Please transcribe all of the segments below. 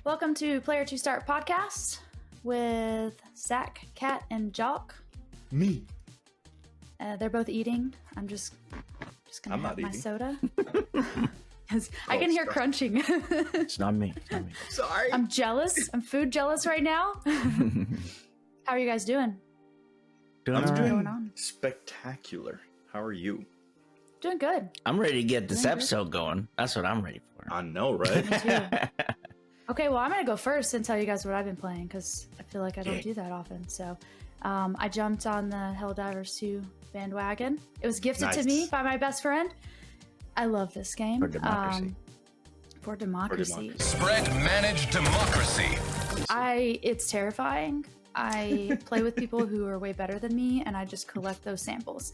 Welcome to Playertwostartpodcast with Zach, Kat, and Jalk. Me. They're both eating. I'm just gonna have my soda. I can hear crunching. It's not me. Sorry. I'm jealous. I'm food jealous right now. How are you guys doing? I'm doing going on? Spectacular. How are you? Doing good. I'm ready to get this episode going. That's what I'm ready for. I know, right? Me too. Okay, well, I'm going to go first and tell you guys what I've been playing because I feel like I don't do that often. So I jumped on the Helldivers 2 bandwagon. It was gifted to me by my best friend. I love this game. For democracy. For democracy. Spread managed democracy. It's terrifying. I play with people who are way better than me, and I just collect those samples.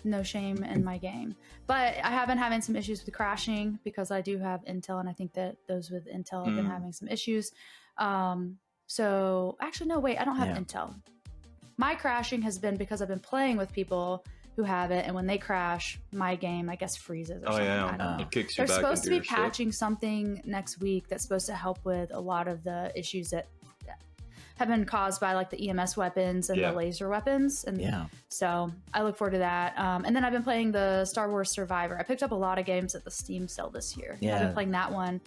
No shame in my game. But I have been having some issues with crashing because I do have Intel, and I think that those with Intel have been having some issues. So actually, no, wait, I don't have Intel. My crashing has been because I've been playing with people who have it, and when they crash, my game, I guess, freezes or something. I don't know. It kicks you They're back supposed to into be your patching something next week that's supposed to help with a lot of the issues that have been caused by like the EMS weapons and the laser weapons. And so I look forward to that. And then I've been playing the Star Wars Survivor. I picked up a lot of games at the Steam sale this year. I've been playing that one.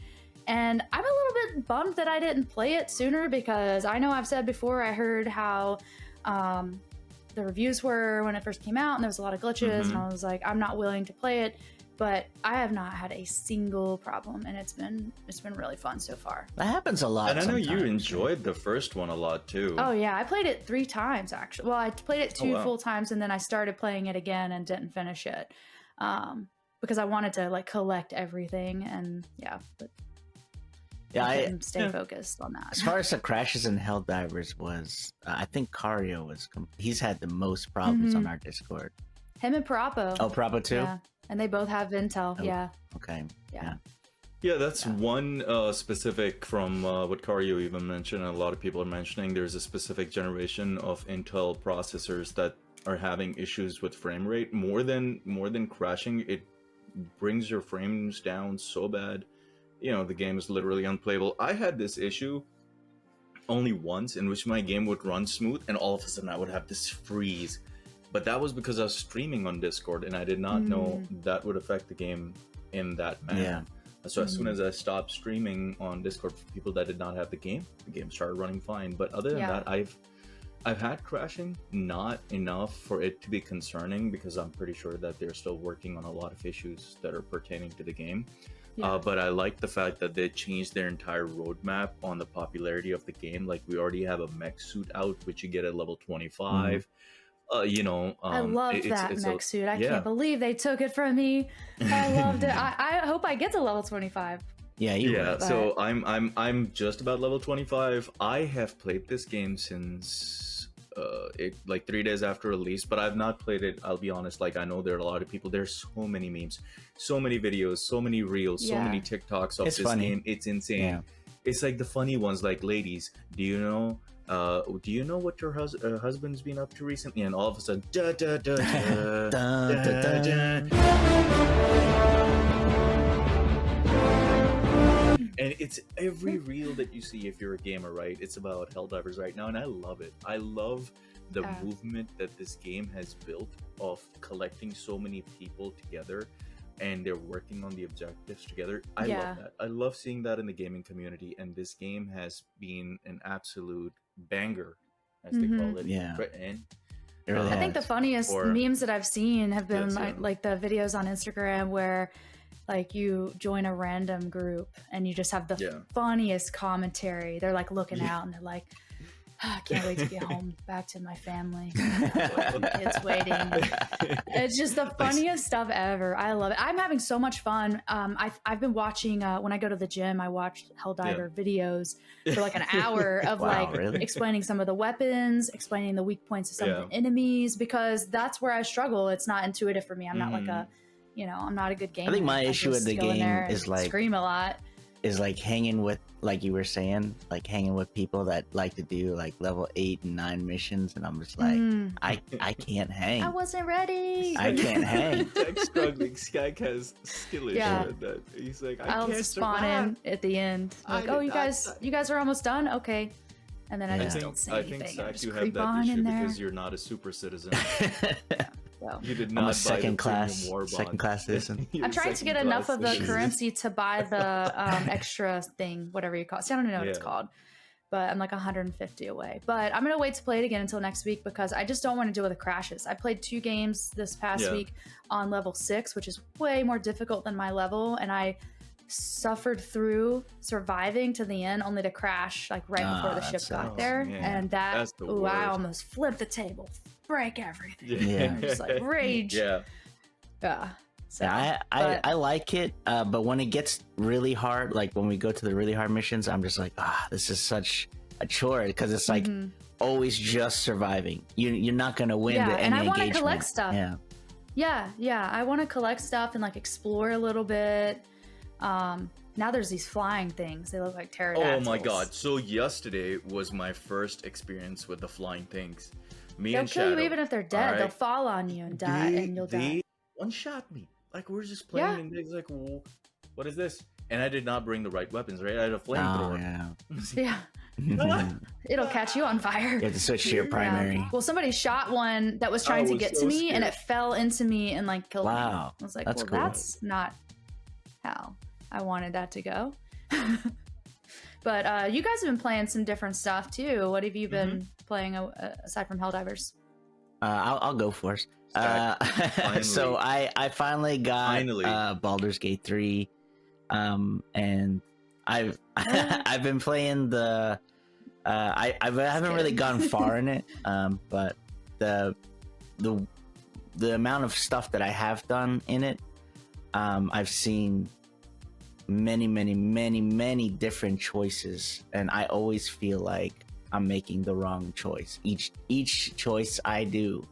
And I'm a little bit bummed that I didn't play it sooner because I know I've said before, I heard how the reviews were when it first came out and there was a lot of glitches and I was like, I'm not willing to play it. But I have not had a single problem, and it's been really fun so far. That happens a lot. And I know you enjoyed the first one a lot too. Oh yeah, I played it 3 times actually. Well, I played it 2 full times, and then I started playing it again and didn't finish it because I wanted to like collect everything and but I didn't stay focused on that. As far as the crashes in Helldivers was, I think Cario was. He's had the most problems on our Discord. Him and Parapo. Oh, Parapo too. Yeah. And they both have Intel, Okay. Yeah, that's one specific from what Cario even mentioned, and a lot of people are mentioning. There's a specific generation of Intel processors that are having issues with frame rate. More than crashing, it brings your frames down so bad. You know, the game is literally unplayable. I had this issue only once in which my game would run smooth, and all of a sudden I would have this freeze. But that was because I was streaming on Discord, and I did not know that would affect the game in that manner. So as soon as I stopped streaming on Discord for people that did not have the game started running fine. But other than that, I've had crashing, not enough for it to be concerning because I'm pretty sure that they're still working on a lot of issues that are pertaining to the game. But I like the fact that they changed their entire roadmap on the popularity of the game. Like, we already have a mech suit out, which you get at level 25. I love that mech suit. I can't believe they took it from me. I loved it. I hope I get to level 25. Will. So I'm just about level 25. I have played this game since like 3 days after release, but I've not played it. I'll be honest. Like, I know there are a lot of people. There's so many memes, so many videos, so many reels, so many TikToks of this game. It's insane. It's like the funny ones, like, ladies, do you know what your husband's been up to recently? And all of a sudden, da da da da da da da. And it's every reel that you see if you're a gamer, right? It's about Helldivers right now, and I love it. I love the movement that this game has built of collecting so many people together, and they're working on the objectives together. I love that. I love seeing that in the gaming community, and this game has been an absolute banger, as they call it. And I think the funniest memes that I've seen have been like the videos on Instagram where like you join a random group and you just have the funniest commentary. They're like looking out and they're like, I can't wait to get home back to my family. Kids waiting. It's just the funniest stuff ever. I love it. I'm having so much fun. I've been watching when I go to the gym. I watch Helldiver videos for like an hour of explaining some of the weapons, explaining the weak points of some of the enemies, because that's where I struggle. It's not intuitive for me. I'm not like I'm not a good gamer. I think my issue with the game is like scream a lot. Is like hanging with, like you were saying, like hanging with people that like to do like level 8 and 9 missions, and I'm just like, I can't hang. I wasn't ready. I can't hang. Tech struggling like Skag has skill issue at that. He's like, I'll can't spawn survive. in at the end. Like, oh, you guys are almost done. Okay, and then I just don't say anything. I think Zach, you have that issue because you're not a super citizen. Well, you did I'm not a second class citizen. I'm trying to get enough of the currency to buy the extra thing, whatever you call it. See, I don't even know what it's called, but I'm like 150 away. But I'm gonna wait to play it again until next week because I just don't want to deal with the crashes. I played 2 games this past week on level 6, which is way more difficult than my level, and I suffered through surviving to the end only to crash like right before the ship got there. And that I almost flipped the table, break everything. I'm just like rage. So, I like it, but when it gets really hard, like when we go to the really hard missions, I'm just like, this is such a chore because it's like always just surviving. You're not gonna win the and I engagement. want to collect stuff. Yeah. I want to collect stuff and like explore a little bit. Now there's these flying things. They look like pterodactyls. Oh my god! So yesterday was my first experience with the flying things. They'll kill you even if they're dead. Right? They'll fall on you and die, and you'll die. They one-shot me. Like we're just playing, and they're like, "What is this?" And I did not bring the right weapons. Right? I had a flamethrower. It'll catch you on fire. You have to switch to your primary. Well, somebody shot one that was trying to get to me, and it fell into me and like killed me. I was like, cool. That's not how I wanted that to go. But you guys have been playing some different stuff too. What have you been playing aside from Helldivers? I'll go first. So I finally got Baldur's Gate 3, and I've I've been playing the I haven't really gone far in it, but the amount of stuff that I have done in it, I've seen many different choices, and I always feel like I'm making the wrong choice. Each choice I do,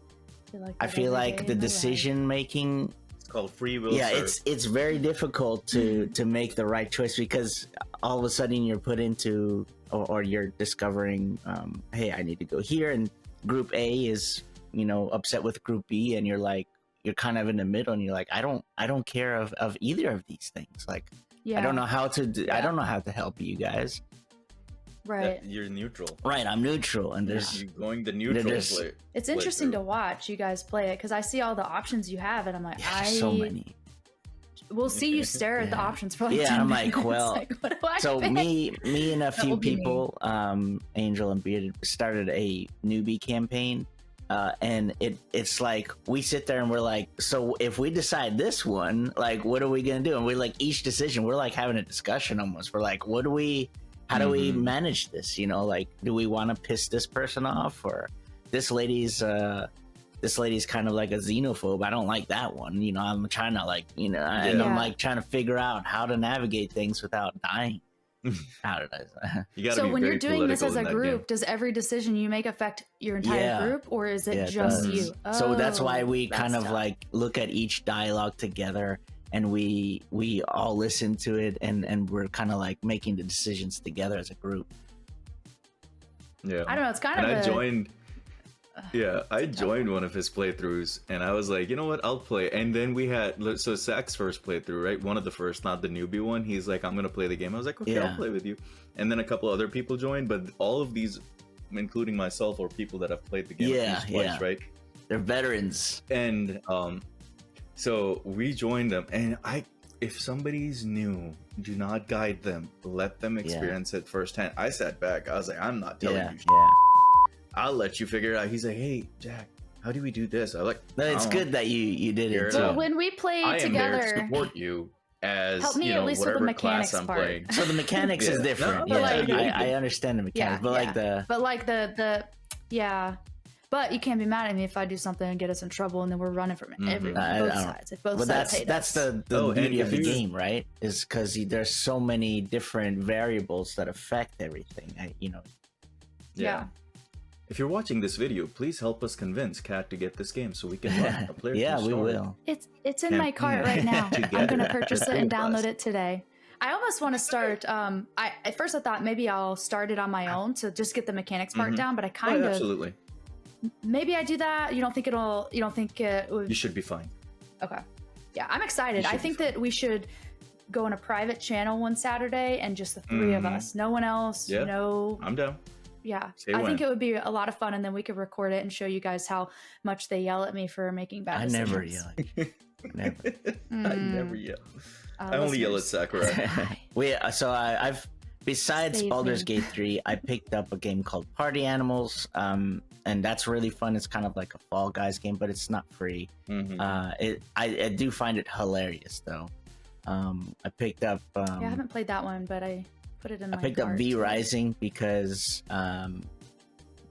I feel like the decision making, it's called free will. It's very difficult to make the right choice because all of a sudden you're put into or you're discovering, hey, I need to go here, and group A is upset with group B, and you're kind of in the middle, and you're like, I don't care of either of these things. Like, I don't know how to I don't know how to help you guys. Right. You're neutral. Right, I'm neutral, and you're going the neutral play. It's interesting to watch you guys play it because I see all the options you have, and I'm like, so many. We'll see you stare at the options for like 10 I'm minutes. like, well, like, what do I so pick? me and a few people, Angel and Bearded, started a newbie campaign, and it's like we sit there and we're like, so if we decide this one, like, what are we gonna do? And we're like, each decision, we're like having a discussion almost. We're like, how do we manage this? Like, do we want to piss this person off, or this lady's kind of like a xenophobe. I don't like that one. I'm trying to and I'm like trying to figure out how to navigate things without dying. How did I? So when you're doing this as a group, does every decision you make affect your entire group, or is it just you? So that's why we kind of like look at each dialogue together, and we all listen to it, and we're kind of like making the decisions together as a group. Yeah, I don't know. It's kind of. I joined one of his playthroughs, and I was like, you know what, I'll play. And then we had Zach's first playthrough, right? One of the first, not the newbie one. He's like, I'm gonna play the game. I was like, okay, I'll play with you. And then a couple other people joined, but all of these, including myself, or people that have played the game twice, right? They're veterans. And so we joined them, and if somebody's new, do not guide them. Let them experience it firsthand. I sat back. I was like, I'm not telling you. I'll let you figure it out. He's like, hey, Jack, how do we do this? I'm like, no, it's good that you did it. Well, when we play together, I am there to support you as help me at least with the mechanics I'm part. playing. So the mechanics is different. I understand the mechanics, but you can't be mad at me if I do something and get us in trouble, and then we're running from both sides. If both sides hate that's us. the beauty of the game, right? Is because there's so many different variables that affect everything. Yeah. If you're watching this video, please help us convince Kat to get this game so we can run a player. We will. It's in my cart right now. I'm gonna purchase it and download it today. I almost want to start. At first I thought maybe I'll start it on my own to just get the mechanics part down, but I kind of absolutely. Maybe I do that. You don't think it would? You should be fine. Okay. Yeah, I'm excited. I think that we should go in a private channel one Saturday and just the three of us. No one else. Yeah, no. I'm down. Yeah, I think it would be a lot of fun, and then we could record it and show you guys how much they yell at me for making bad decisions. I never yell at you. Never. I never yell. I only yell at Sakurai. I've besides Baldur's Gate 3, I picked up a game called Party Animals, and that's really fun. It's kind of like a Fall Guys game, but it's not free. I do find it hilarious though. I picked up. I haven't played that one, but I put it in. I picked up V Rising because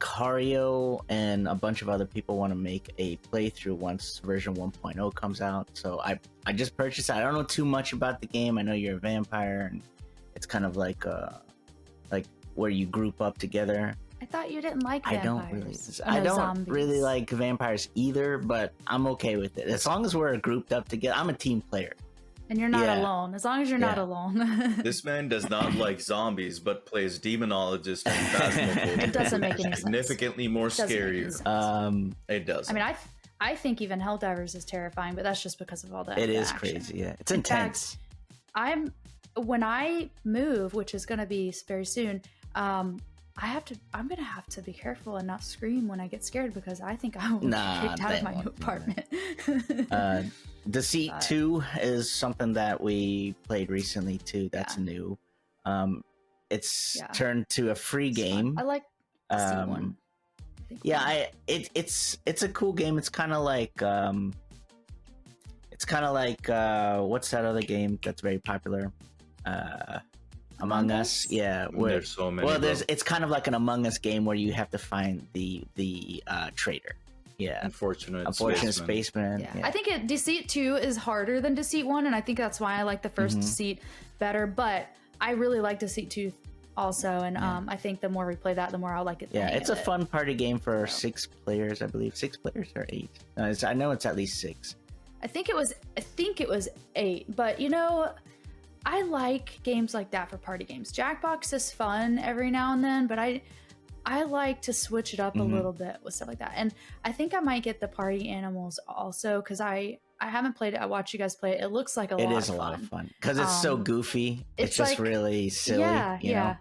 Cario and a bunch of other people want to make a playthrough once version 1.0 comes out. So I just purchased it. I don't know too much about the game. I know you're a vampire, and it's kind of like where you group up together. I thought you didn't like vampires. I don't really like vampires either, but I'm okay with it as long as we're grouped up together. I'm a team player. And you're not alone. As long as you're not alone. This man does not like zombies, but plays demonologist and phasmophobia. It doesn't make any sense. Significantly more scary. It does. I mean, I think even Helldivers is terrifying, but that's just because of all that. It is action. crazy. Yeah, it's intense. In fact, when I move, which is going to be very soon, I'm gonna have to be careful and not scream when I get scared, because I think I will get kicked out of my new apartment. Deceit 2 is something that we played recently too. That's new. It's turned to a free game. I like Deceit 1. It's a cool game. It's kind of like what's that other game that's very popular? Among Us, there's so many. Well, it's kind of like an Among Us game where you have to find the traitor. Yeah, unfortunate spaceman. Yeah. I think Deceit 2 is harder than Deceit 1, and I think that's why I like the first Deceit better. But I really like Deceit 2 also, and I think the more we play that, the more I'll like it. Yeah, it's a fun party game for 6 players, I believe. 6 players or 8? I know it's at least 6. I think it was 8, but I like games like that for party games. Jackbox is fun every now and then, but I like to switch it up a little bit with stuff like that. And I think I might get the Party Animals also, because I haven't played it. I watched you guys play it. It looks like it is a lot of fun because it's so goofy. It's just like, really silly. Yeah.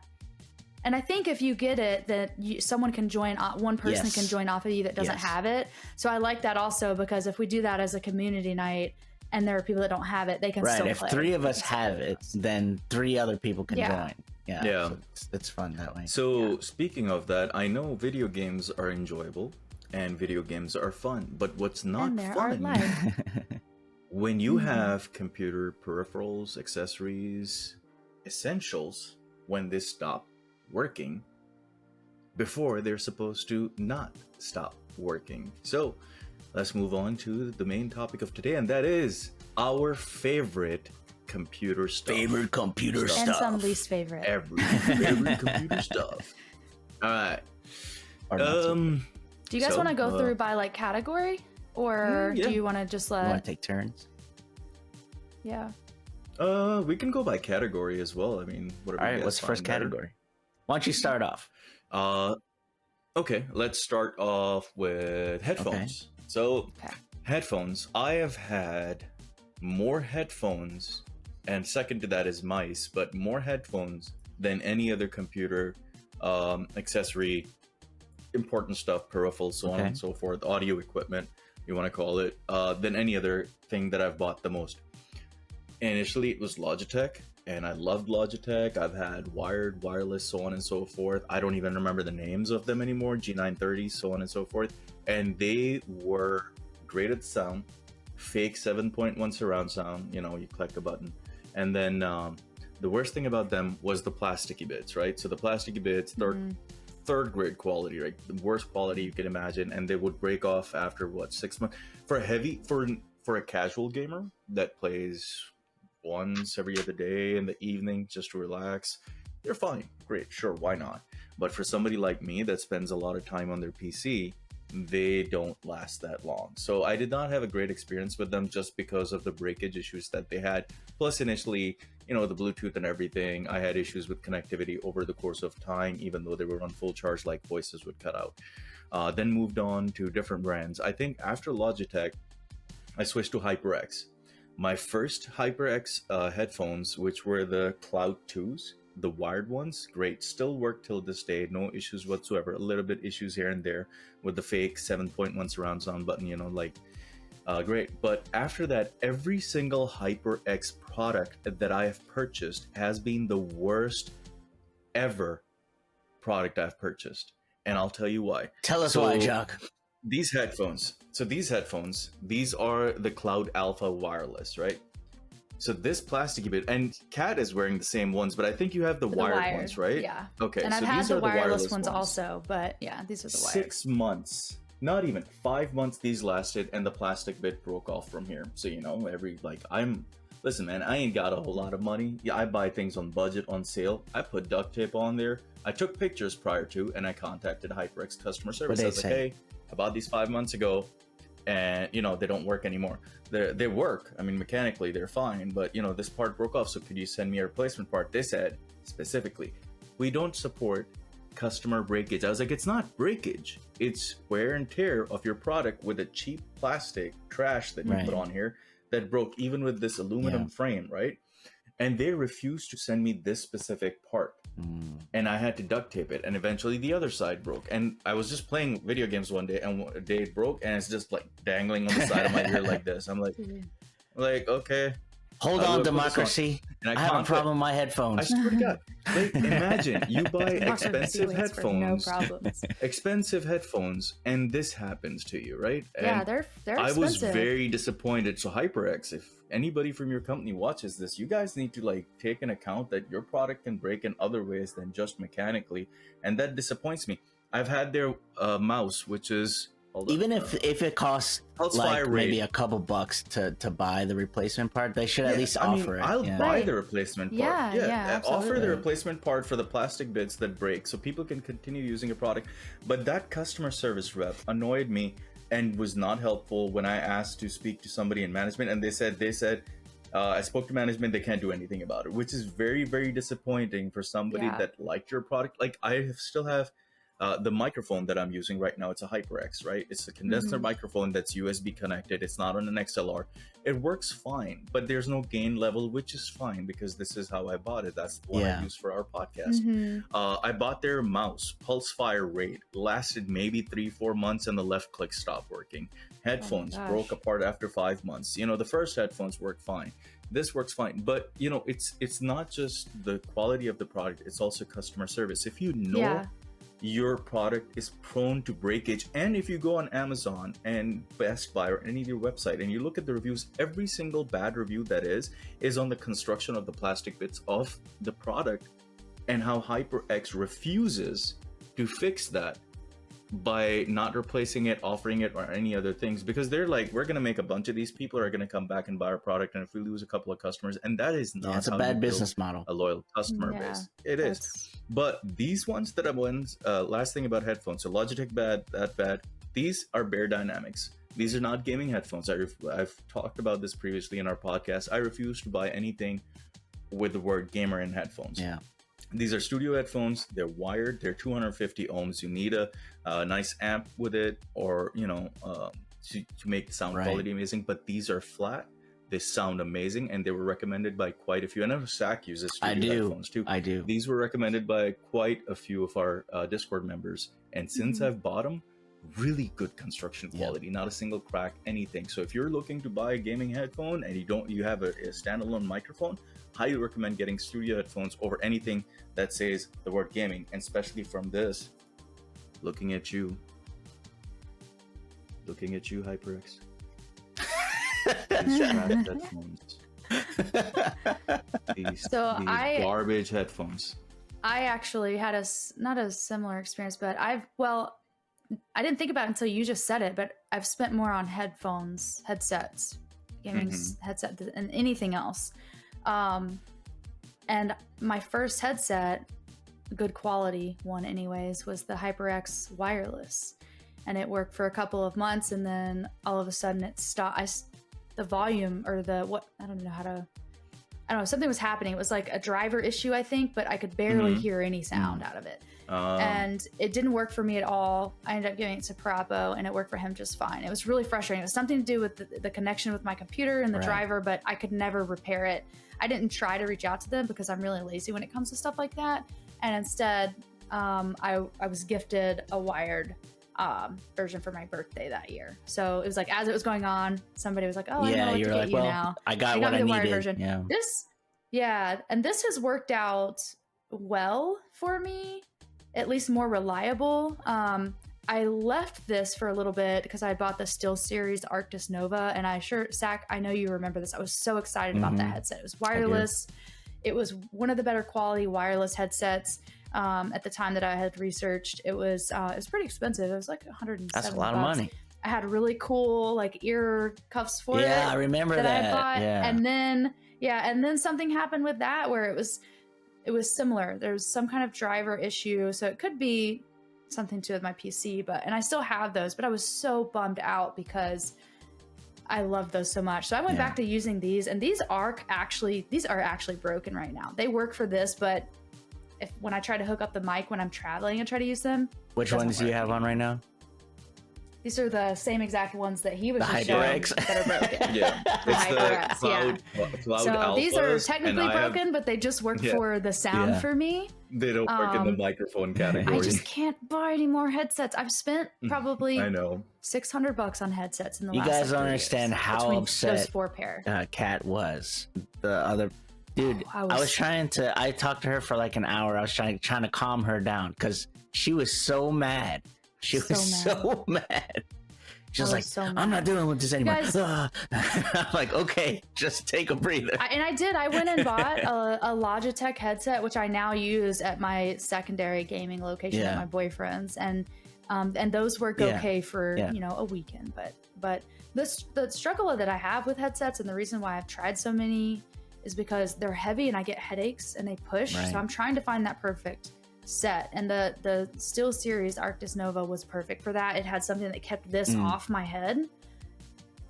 And I think if you get it, that someone can join. One person can join off of you that doesn't have it. So I like that also, because if we do that as a community night, and there are people that don't have it, they can still play. If 3 of us have it, then 3 other people can join. Yeah. So it's fun that way. So speaking of that, I know video games are enjoyable and video games are fun, but what's not fun when you have computer peripherals, accessories, essentials, when they stop working before they're supposed to not stop working. So let's move on to the main topic of today, and that is our favorite computer stuff. And some least favorite. Every favorite computer stuff. All right. Do you guys want to go through by like category, or do you want to just let? You want to take turns? Yeah. We can go by category as well. I mean, whatever. All right. What's the first category? Why don't you start off? Okay. Let's start off with headphones. Okay. So, headphones. I have had more headphones, and second to that is mice, but more headphones than any other computer accessory, important stuff, peripherals, so on and so forth, audio equipment, you want to call it, than any other thing that I've bought the most. Initially, it was Logitech, and I loved Logitech. I've had wired, wireless, so on and so forth. I don't even remember the names of them anymore, G930, so on and so forth. And they were great at sound, fake 7.1 surround sound, you click a button. And then the worst thing about them was the plasticky bits, right? So the plasticky bits, third grade quality, right? The worst quality you can imagine. And they would break off after 6 months. For a casual gamer that plays once every other day in the evening just to relax, they're fine. Great, sure, why not? But for somebody like me that spends a lot of time on their PC, they don't last that long. So I did not have a great experience with them just because of the breakage issues that they had. Plus initially, the Bluetooth and everything, I had issues with connectivity over the course of time, even though they were on full charge, like voices would cut out. Then moved on to different brands. I think after Logitech, I switched to HyperX. My first HyperX headphones, which were the Cloud 2s, the wired ones, great. Still work till this day. No issues whatsoever. A little bit issues here and there with the fake 7.1 surround sound button, you know, like, great. But after that, every single HyperX product that I have purchased has been the worst ever product I've purchased. And I'll tell you why. Tell us why, Jalk. These headphones, these are the Cloud Alpha wireless, right? So this plasticky bit, and Kat is wearing the same ones, but I think you have the wired ones, right? Yeah. Okay. And I've had the wireless ones also, but yeah, these are the wired. 6 months, not even 5 months these lasted, and the plastic bit broke off from here. So, you know, listen, man, I ain't got a whole lot of money. Yeah, I buy things on budget, on sale. I put duct tape on there. I took pictures prior to, and I contacted HyperX customer service. I was like, hey, I bought these 5 months ago, and, you know, they don't work anymore. They work. I mean, mechanically, they're fine, but, you know, this part broke off, so could you send me a replacement part? They said, specifically, we don't support customer breakage. I was like, it's not breakage. It's wear and tear of your product with a cheap plastic trash that you put on here that broke, even with this aluminum frame, right? And they refused to send me this specific part. And I had to duct tape it, and eventually the other side broke. And I was just playing video games one day, and a day it broke, and it's just like dangling on the side of my ear like this. I'm like, okay. Hold on, democracy. I have a problem with my headphones. I swear to God. Like, imagine you buy expensive headphones, expensive headphones, and this happens to you, right? And yeah, they're expensive. I was very disappointed. So HyperX, if anybody from your company watches this, you guys need to like take an account that your product can break in other ways than just mechanically, and that disappoints me. I've had their mouse, which is even if it costs like maybe a couple bucks to buy the replacement part, they should at least offer it. I'll buy the replacement part. Yeah, offer the replacement part for the plastic bits that break, so people can continue using a product. But that customer service rep annoyed me and was not helpful when I asked to speak to somebody in management, and they said I spoke to management, they can't do anything about it, which is very, very disappointing for somebody that liked your product. Like, I still have the microphone that I'm using right now. It's a HyperX, right? It's a condenser microphone that's USB connected. It's not on an XLR. It works fine, but there's no gain level, which is fine because this is how I bought it. That's the one I use for our podcast. I bought their mouse, pulse fire rate, lasted maybe 3-4 months, and the left click stopped working. Headphones broke apart after 5 months. You know, the first headphones worked fine. This works fine, but you know, it's not just the quality of the product, it's also customer service. If you know your product is prone to breakage, and if you go on Amazon and Best Buy or any of your website and you look at the reviews, every single bad review that is on the construction of the plastic bits of the product, and how HyperX refuses to fix that by not replacing it, offering it, or any other things, because they're like, we're going to make a bunch of these people are going to come back and buy our product, and if we lose a couple of customers, and that is not it's a bad business model, a loyal customer base. It is. But these ones that I went, last thing about headphones, so Logitech bad, these are Beyerdynamics. These are not gaming headphones. I've talked about this previously in our podcast. I refuse to buy anything with the word gamer in headphones. These are studio headphones. They're wired. They're 250 ohms. You need a nice amp with it, or you know, to make the sound quality amazing. But these are flat. They sound amazing, and they were recommended by quite a few. And I know Zach uses studio headphones too. I do. These were recommended by quite a few of our Discord members, and since I've bought them, really good construction quality, not a single crack, anything. So if you're looking to buy a gaming headphone and you have a standalone microphone, highly recommend getting studio headphones over anything that says the word gaming, and especially from this. Looking at you, HyperX. These headphones. These garbage headphones. I actually had not a similar experience, but I didn't think about it until you just said it, but I've spent more on headsets, gaming headset than anything else. And my first headset, good quality one anyways, was the HyperX wireless, and it worked for a couple of months, and then all of a sudden it stopped. The volume, or I don't know how to, I don't know, something was happening. It was like a driver issue, I think, but I could barely hear any sound out of it. And it didn't work for me at all. I ended up giving it to Parapo, and it worked for him just fine. It was really frustrating. It was something to do with the connection with my computer and the driver, but I could never repair it. I didn't try to reach out to them because I'm really lazy when it comes to stuff like that. And instead, I was gifted a wired version for my birthday that year. So it was like, as it was going on, somebody was like, "Oh, I know what to get you now." I got what I needed. Wired version. And this has worked out well for me, at least more reliable. I left this for a little bit because I bought the SteelSeries Arctis Nova, and Zach, I know you remember this. I was so excited about that headset. It was wireless. It was one of the better quality wireless headsets. At the time that I had researched, it was pretty expensive. It was like $107. That's a lot of money. I had really cool like ear cuffs for it. Yeah, I remember that. I bought. Yeah. And then something happened with that where it was similar. There was some kind of driver issue, so it could be something to do with my PC. And I still have those, but I was so bummed out because I love those so much. So I went back to using these, and these are actually broken right now. They work for this, but when I try to hook up the mic when I'm traveling and try to use them. Which ones do you have on right now? These are the same exact ones that he was just HyperX showing that are broken. Yeah, it's the cloud so alphas, these are technically broken, but they just work for the sound for me. They don't work in the microphone category. I just can't buy any more headsets. I've spent probably $600 on headsets in the last. You guys don't understand how upset those 4 pair. Kat was. The other dude, I talked to her for like an hour. I was trying to calm her down because she was so mad. She was so mad. She was like, "I'm not dealing with this anymore." I'm like, "Okay, just take a breather." I went and bought a Logitech headset, which I now use at my secondary gaming location at my boyfriend's, and those work okay for a weekend. But the struggle that I have with headsets, and the reason why I've tried so many, is because they're heavy and I get headaches and they push. So I'm trying to find that perfect set, and the SteelSeries Arctis Nova was perfect for that. It had something that kept this off my head,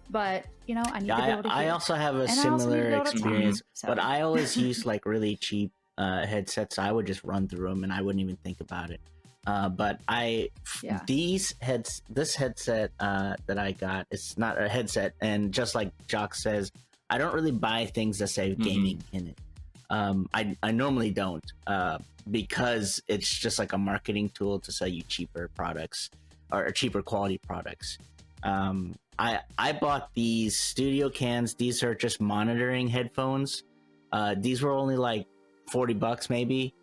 but I need to be able to hear. I also have a similar experience, but I always use like really cheap headsets. So I would just run through them and I wouldn't even think about it. But this headset that I got, it's not a headset, and just like Jalk says, I don't really buy things that say gaming in it. I normally don't, because it's just like a marketing tool to sell you cheaper products or cheaper quality products. I bought these studio cans. These are just monitoring headphones. These were only like $40 maybe.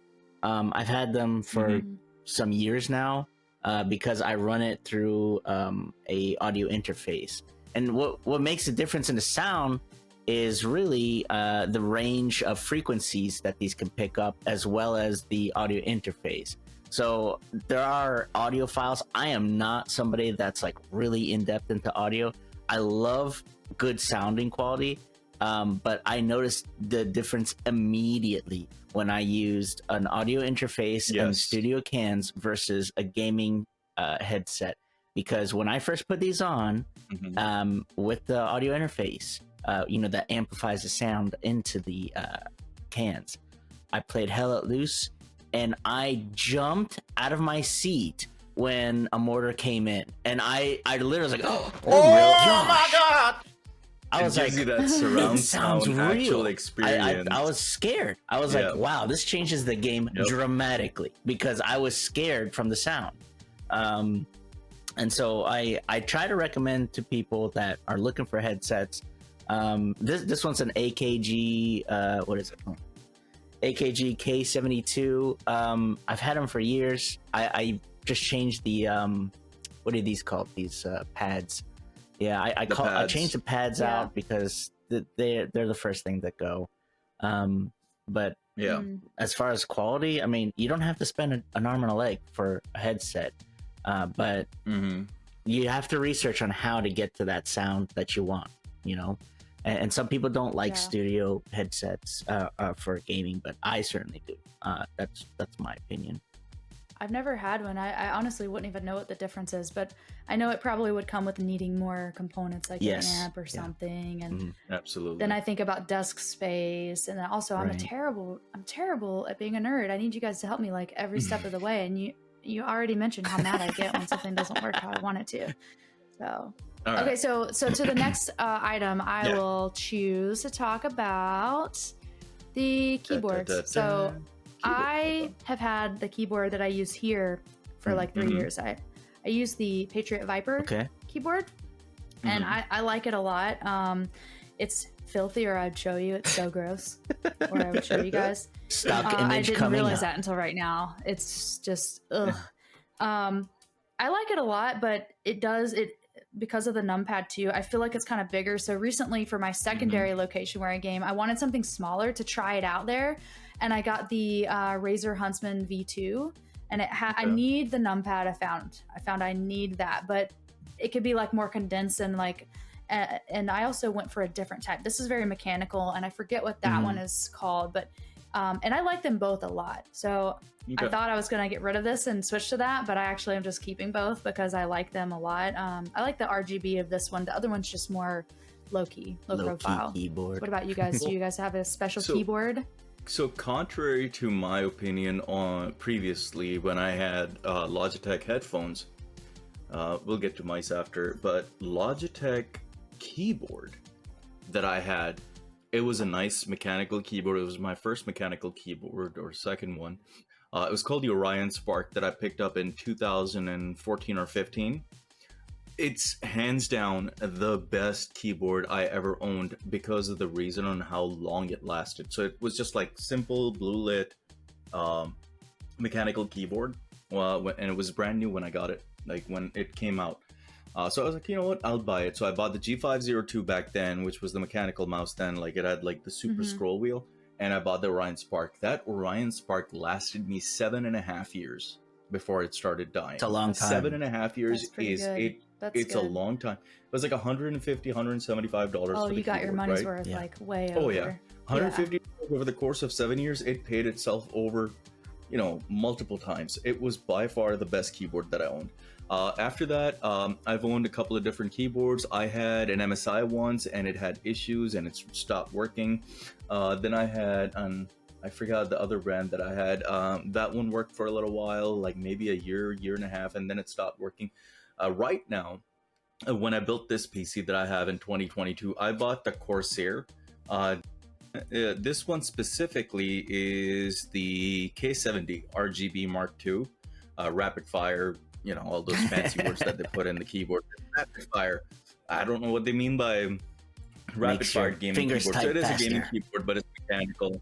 I've had them for some years now, because I run it through a audio interface. And what makes the difference in the sound is really the range of frequencies that these can pick up, as well as the audio interface. So there are audio files. I am not somebody that's like really in depth into audio. I love good sounding quality, but I noticed the difference immediately when I used an audio interface and studio cans versus a gaming headset. Because when I first put these on, with the audio interface, that amplifies the sound into the cans, I played hella loose, and I jumped out of my seat when a mortar came in, and I literally was like, "Oh my god!" I was like, that surround sounds real. Actual experience. I was scared. I was like, "Wow, this changes the game dramatically," because I was scared from the sound. And so I try to recommend to people that are looking for headsets. This one's an AKG. What is it? AKG K72. I've had them for years. I just changed the what are these called? These pads. Yeah, I changed the pads out because they're the first thing that go. But as far as quality, I mean, you don't have to spend an arm and a leg for a headset. But you have to research on how to get to that sound that you want, and some people don't like studio headsets for gaming, but I certainly do. That's my opinion. I've never had one. I honestly wouldn't even know what the difference is, but I know it probably would come with needing more components like an amp or something. And absolutely. Then I think about desk space, and then also I'm terrible at being a nerd. I need you guys to help me like every step of the way. And you already mentioned how mad I get when something doesn't work how I want it to. So okay, so to the next item, I will choose to talk about the keyboards. So I have had the keyboard that I use here for like 3 years. I use the Patriot Viper keyboard, and I like it a lot. It's filthy, or I'd show you. It's so gross, or I would show you guys. I didn't realize that until right now. It's just ugh. I like it a lot, but it because of the numpad too. I feel like it's kind of bigger. So recently, for my secondary location where I game, I wanted something smaller to try it out there. And I got the Razer Huntsman V2, and I need the numpad. I found I need that, but it could be like more condensed and like, and I also went for a different type. This is very mechanical, and I forget what that one is called, but and I like them both a lot. So I thought I was going to get rid of this and switch to that, but I actually am just keeping both because I like them a lot. I like the RGB of this one. The other one's just more low profile. Keyboard. What about you guys? Do you guys have a special keyboard? So contrary to my opinion on previously when I had Logitech headphones, we'll get to mice after, but Logitech keyboard that I had, it was a nice mechanical keyboard. It was my first mechanical keyboard, or second one. It was called the Orion Spark that I picked up in 2014 or 15. It's hands down the best keyboard I ever owned because of the reason on how long it lasted. So it was just like simple blue lit mechanical keyboard, and it was brand new when I got it, like when it came out. So I was like, you know what, I'll buy it. So I bought the G502 back then, which was the mechanical mouse then. Like it had like the super scroll wheel, and I bought the Orion Spark. That Orion Spark lasted me 7.5 years before it started dying. It's a long time. 7.5 years it's a long time. It was like $150, $175. Oh, you got your money's worth, like way over. Oh yeah, $150 over the course of 7 years. It paid itself over, multiple times. It was by far the best keyboard that I owned. After that, I've owned a couple of different keyboards. I had an MSI once, and it had issues, and it stopped working. Then I had I forgot the other brand that I had. That one worked for a little while, like maybe a year and a half, and then it stopped working. Right now, when I built this PC that I have in 2022, I bought the Corsair. This one specifically is the K70 RGB Mark II, rapid fire, all those fancy words that they put in the keyboard. Rapid fire. I don't know what they mean by rapid fire gaming keyboard. So it is a gaming keyboard, but it's mechanical.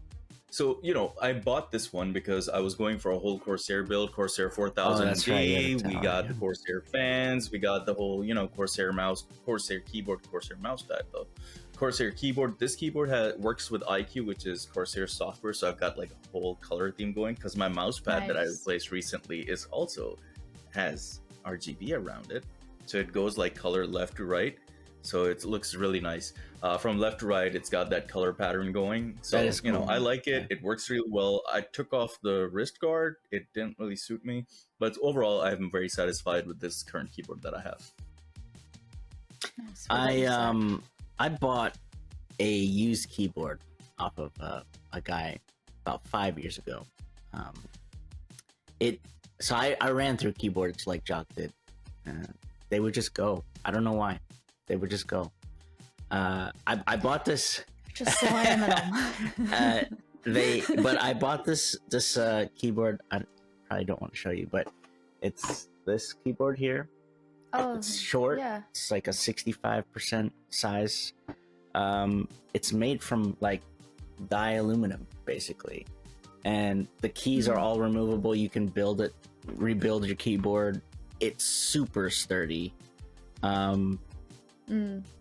So, I bought this one because I was going for a whole Corsair build, Corsair 4000D. We got the Corsair fans. We got the whole, Corsair mouse, Corsair keyboard, Corsair mouse pad, though. Corsair keyboard. This keyboard works with IQ, which is Corsair software. So I've got like a whole color theme going because my mouse pad that I replaced recently is also has RGB around it. So it goes like color left to right. So it looks really nice. From left to right, it's got that color pattern going. So, I like it. It works really well. I took off the wrist guard. It didn't really suit me. But overall, I'm very satisfied with this current keyboard that I have. Nice. I bought a used keyboard off of a guy about 5 years ago. So I ran through keyboards like Jalk did. They would just go. I don't know why. They would just go. I bought this. Just slam at them. But I bought this keyboard. I probably don't want to show you, but it's this keyboard here. Oh, it's short. Yeah. It's like a 65% size. It's made from like aluminum, basically, and the keys are all removable. You can rebuild your keyboard. It's super sturdy.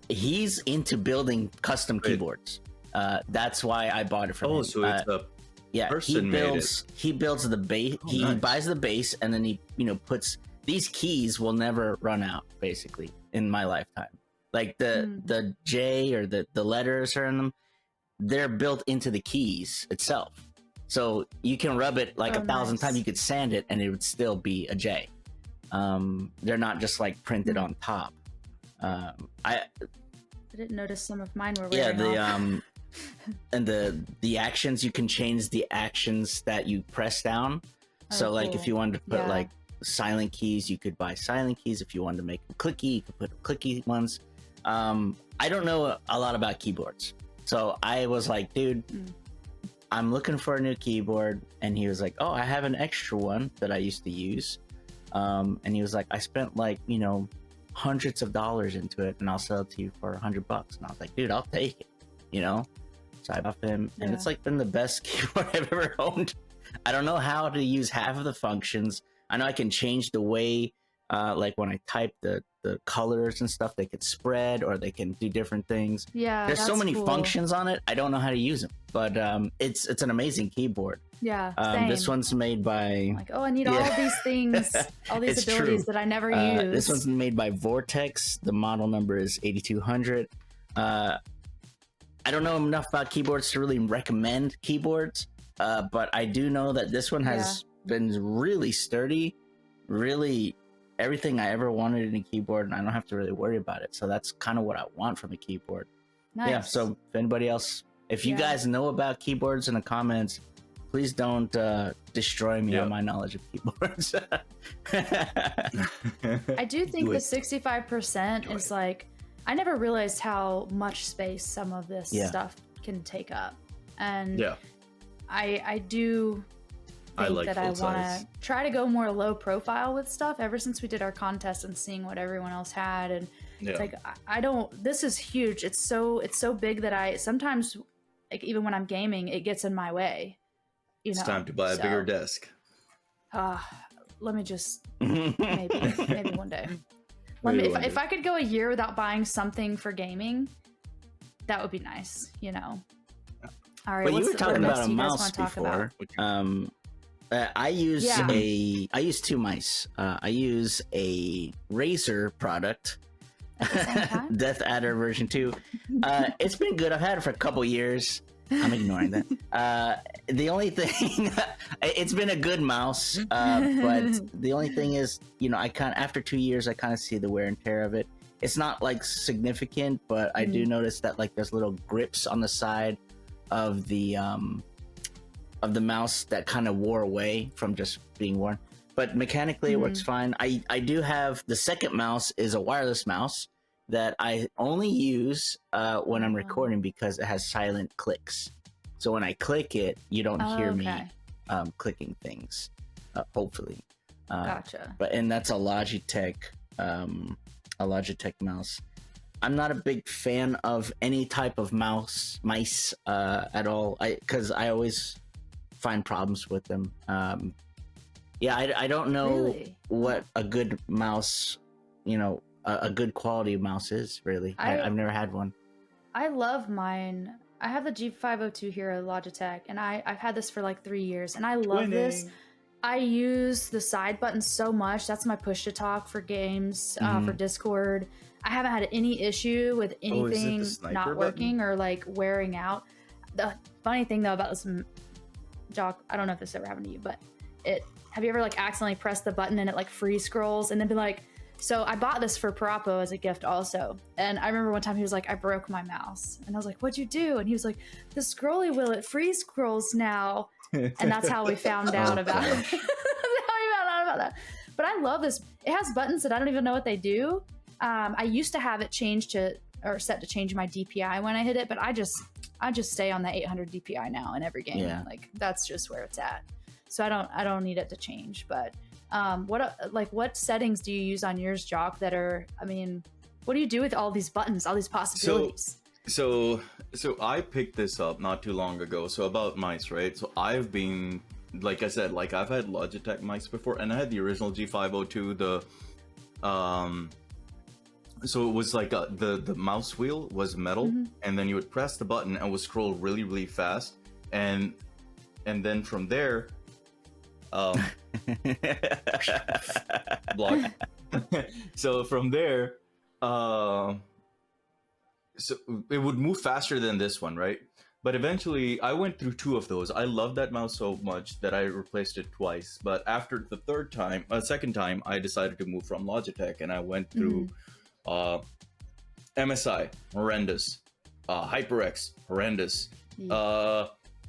He's into building custom keyboards. That's why I bought it from him. Oh, so it's a person he builds the base. He buys the base, and then he puts these keys will never run out. Basically, in my lifetime, like the J or the letters are in them. They're built into the keys itself. So you can rub it like 1,000 times. You could sand it, and it would still be a J. They're not just like printed on top. I didn't notice some of mine were wearing off. And the actions, you can change the actions that you press down. So like if you wanted to put like silent keys, you could buy silent keys. If you wanted to make them clicky, you could put clicky ones. I don't know a lot about keyboards, so I was like, dude, I'm looking for a new keyboard. And he was like, oh, I have an extra one that I used to use. And he was like, I spent like, you know, hundreds of dollars into it, and I'll sell it to you for $100. And I was like, dude, I'll take it, you know? So I bought him, and it's like been the best keyboard I've ever owned. I don't know how to use half of the functions. I know I can change the way, like when I type the colors and stuff, they could spread or they can do different things. Yeah, there's so many functions on it. I don't know how to use them, but it's an amazing keyboard. Yeah, same. This one's made by like, oh, I need all these things, all these abilities that I never use. This one's made by Vortex. The model number is 8200. I don't know enough about keyboards to really recommend keyboards, but I do know that this one has been really sturdy, really everything I ever wanted in a keyboard, and I don't have to really worry about it. So that's kind of what I want from a keyboard. Nice. Yeah, so if anybody else, if you guys know about keyboards in the comments, please don't destroy me on my knowledge of keyboards. I do think the 65% is like, I never realized how much space some of this stuff can take up. And I do think that I want to try to go more low profile with stuff ever since we did our contest and seeing what everyone else had. And it's like, I don't, this is huge. It's so big that I sometimes, like even when I'm gaming, it gets in my way. You know? It's time to buy a bigger desk. Let me just, maybe one day. If I could go a year without buying something for gaming, that would be nice, you know. All right. But you were talking about a mouse before. I use two mice. I use a Razer product, Deathadder version 2. It's been good. I've had it for a couple years. I'm ignoring that. The only thing, it's been a good mouse, but the only thing is, you know, after 2 years, I kind of see the wear and tear of it. It's not like significant, but I do notice that like there's little grips on the side of the mouse that kind of wore away from just being worn. But mechanically, it works fine. I do have the second mouse is a wireless mouse that I only use when I'm recording because it has silent clicks. So when I click it, you don't hear me clicking things, hopefully. Gotcha. And that's a Logitech mouse. I'm not a big fan of any type of mice at all, because I always find problems with them. I don't know what a good mouse, you know, a good quality mouse is, really. I've never had one. I love mine. I have the G502 here at Logitech, and I've had this for like 3 years, and I love this. I use the side buttons so much. That's my push to talk for games, for Discord. I haven't had any issue with anything not working or like wearing out. The funny thing though about this, Jalk, I don't know if this ever happened to you, but have you ever like accidentally pressed the button and it like free scrolls and then be like, so I bought this for Parapo as a gift also. And I remember one time he was like, I broke my mouse. And I was like, what'd you do? And he was like, the scrolly wheel, it free scrolls now. And that's how we found out about it. That's how we found out about that. But I love this. It has buttons that I don't even know what they do. I used to have it set to change my DPI when I hit it, but I just stay on the 800 DPI now in every game. Yeah. Like that's just where it's at. So I don't need it to change. But what settings do you use on yours, Jalk, that are, I mean, what do you do with all these buttons, all these possibilities? So I picked this up not too long ago. So about mice, right? So I've been, like I said, like I've had Logitech mice before, and I had the original G502. So it was like the mouse wheel was metal, and then you would press the button and it would scroll really, really fast, and then from there, block. So from there, so it would move faster than this one, right? But eventually, I went through 2 of those. I loved that mouse so much that I replaced it twice. But after the second time, I decided to move from Logitech, and I went through MSI, horrendous. HyperX, horrendous.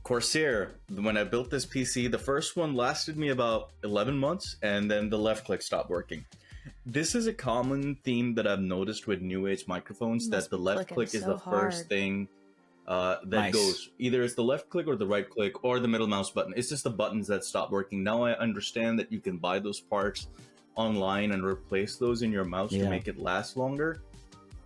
Corsair, when I built this PC, the first one lasted me about 11 months, and then the left click stopped working. This is a common theme that I've noticed with new age microphones, that the left click is the first thing that goes. Either it's the left click or the right click or the middle mouse button. It's just the buttons that stop working. Now I understand that you can buy those parts online and replace those in your mouse to make it last longer.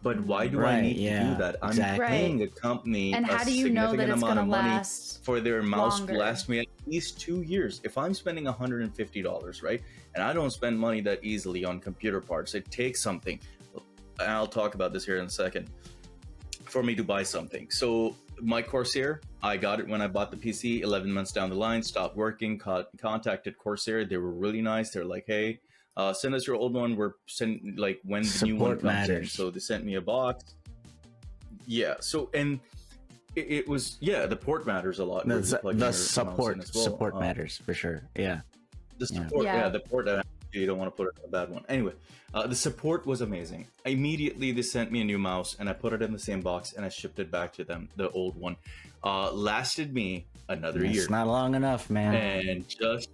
But why do I need to do that? I'm paying a company and how do you know that it's going to last for their mouse longer? To last me at least 2 years. If I'm spending $150, right, and I don't spend money that easily on computer parts, it takes something. And I'll talk about this here in a second. For me to buy something. So my Corsair, I got it when I bought the PC. 11 months down the line, stopped working. Contacted Corsair. They were really nice. They're like, hey, send us your old one. We're sending like when the new one comes in. So they sent me a box. Yeah. So and it was the port matters a lot. The support matters for sure. Yeah. The support. The port. You don't want to put it in a bad one. Anyway, the support was amazing. Immediately they sent me a new mouse, and I put it in the same box, and I shipped it back to them. The old one lasted me another year. It's not long enough, man. And just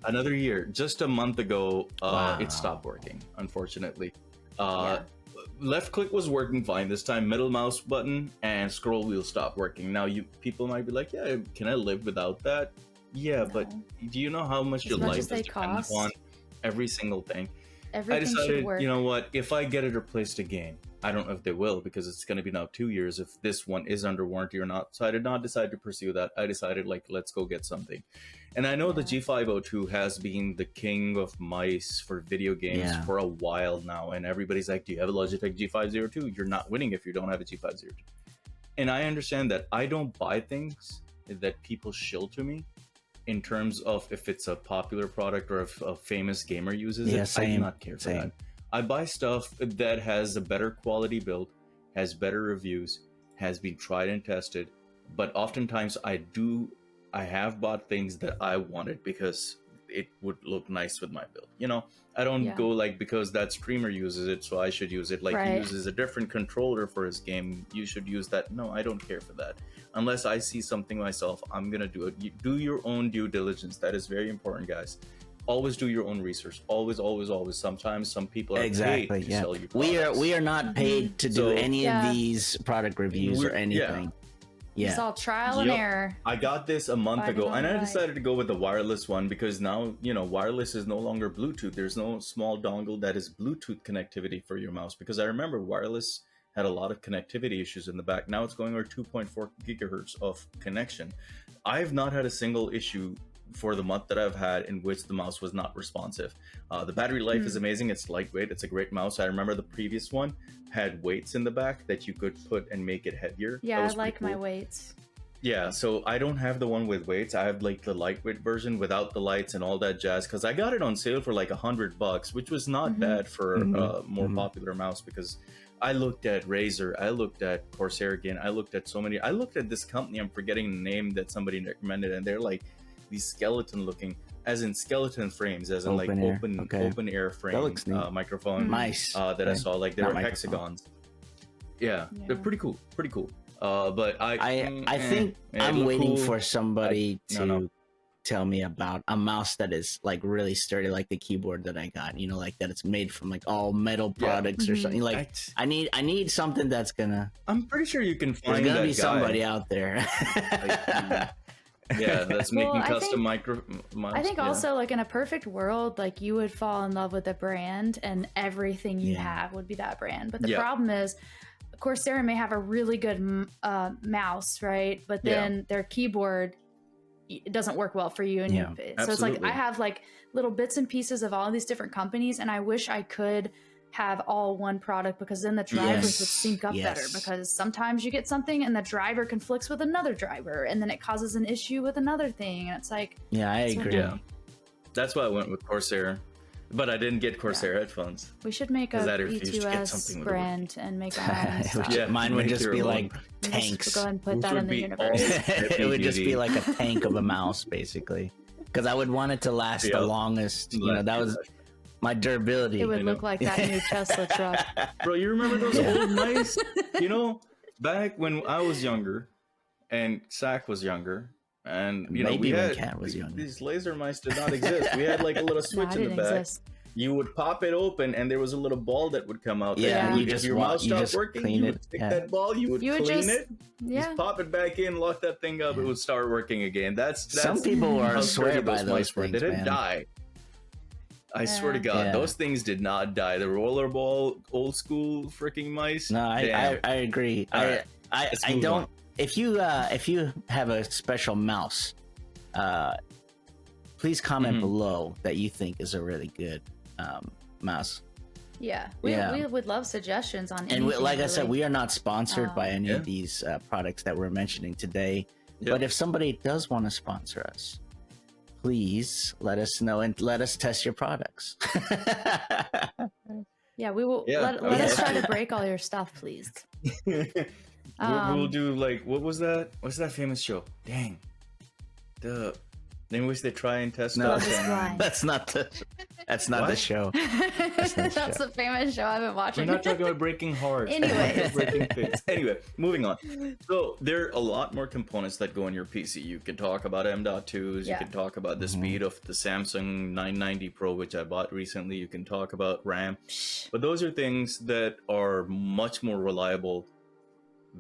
another year. Just a month ago, it stopped working. Unfortunately, left click was working fine this time. Middle mouse button and scroll wheel stopped working. Now, people might be like, "Yeah, can I live without that?" Yeah, but do you know how much your life is dependent on every single thing? I decided, you know what, if I get it replaced again, I don't know if they will, because it's going to be now 2 years if this one is under warranty or not. So I did not decide to pursue that. I decided, like, let's go get something. And I know the G502 has been the king of mice for video games for a while now. And everybody's like, do you have a Logitech G502? You're not winning if you don't have a G502. And I understand that. I don't buy things that people shill to me. In terms of if it's a popular product or if a famous gamer uses it, I do not care for that. I buy stuff that has a better quality build, has better reviews, has been tried and tested, but oftentimes I have bought things that I wanted because it would look nice with my build. You know, I don't go like, because that streamer uses it, so I should use it. Like, he uses a different controller for his game, you should use that. No, I don't care for that. Unless I see something myself, I'm going to do it. You do your own due diligence. That is very important, guys. Always do your own research. Always, always, always. Sometimes some people are paid to sell you products. We are not paid to do any of these product reviews or anything. It's all trial and error. I got this a month ago, and I decided to go with the wireless one because now, you know, wireless is no longer Bluetooth. There's no small dongle that is Bluetooth connectivity for your mouse, because I remember wireless had a lot of connectivity issues in the back. Now it's going over 2.4 gigahertz of connection. I've not had a single issue for the month that I've had in which the mouse was not responsive. The battery life is amazing. It's lightweight. It's a great mouse. I remember the previous one had weights in the back that you could put and make it heavier. Yeah, I like my weights. Yeah, so I don't have the one with weights. I have like the lightweight version without the lights and all that jazz, because I got it on sale for like $100, which was not bad for a more popular mouse, because I looked at Razer, I looked at Corsair again, I looked at so many. I looked at this company, I'm forgetting the name that somebody recommended, and they're like these skeleton looking, as in skeleton frames, as in open air frame microphone that I saw, like they were hexagons. Yeah, they're pretty cool. But I think I'm waiting for somebody to tell me about a mouse that is like really sturdy, like the keyboard that I got, you know, like that it's made from like all metal products or something. Like I need something that's gonna, I'm pretty sure you can find there's gonna be somebody out there. That's making custom micro mouse. I think also, like, in a perfect world, like, you would fall in love with a brand and everything you have would be that brand. But the problem is, Corsair may have a really good mouse, right? But then their keyboard, it doesn't work well for you. And so it's like, I have like little bits and pieces of all these different companies, and I wish I could have all one product, because then the drivers would sync up better, because sometimes you get something and the driver conflicts with another driver, and then it causes an issue with another thing, and it's like, I agree. That's why I went with Corsair. But I didn't get Corsair headphones. We should make a E2S brand and make our own. Mine would just be like tanks. Go ahead and put that in the universe. It would just be like a tank of a mouse, basically. Because I would want it to last the longest. You know, that was my durability. It would look like that new Tesla truck. Bro, you remember those old mice? You know, back when I was younger and Zach was younger, and you know, maybe we when had Cat was younger. These laser mice did not exist. We had like a little switch in the back. You would pop it open, and there was a little ball that would come out. Yeah, there. you just if your mouse stopped working, you would take that ball, you would clean it, just pop it back in, lock that thing up, it would start working again. That's some people are swear by those things. They didn't die. I swear to God, those things did not die. The rollerball, old school freaking mice. No, I agree. I don't. On. If you have a special mouse, please comment below that you think is a really good mouse. Yeah, we would love suggestions on. And like I said, we are not sponsored by any of these products that we're mentioning today. Yep. But if somebody does want to sponsor us, please let us know and let us test your products. Yeah, we will. Let us try to break all your stuff, please. We'll do like, what was that? What's that famous show? Dang, in which they try and test us. That's not the show. That's a famous show I've been watching. We're not talking about breaking hearts. Anyway, moving on. So there are a lot more components that go in your PC. You can talk about M.2s. You can talk about the speed of the Samsung 990 Pro, which I bought recently. You can talk about RAM. But those are things that are much more reliable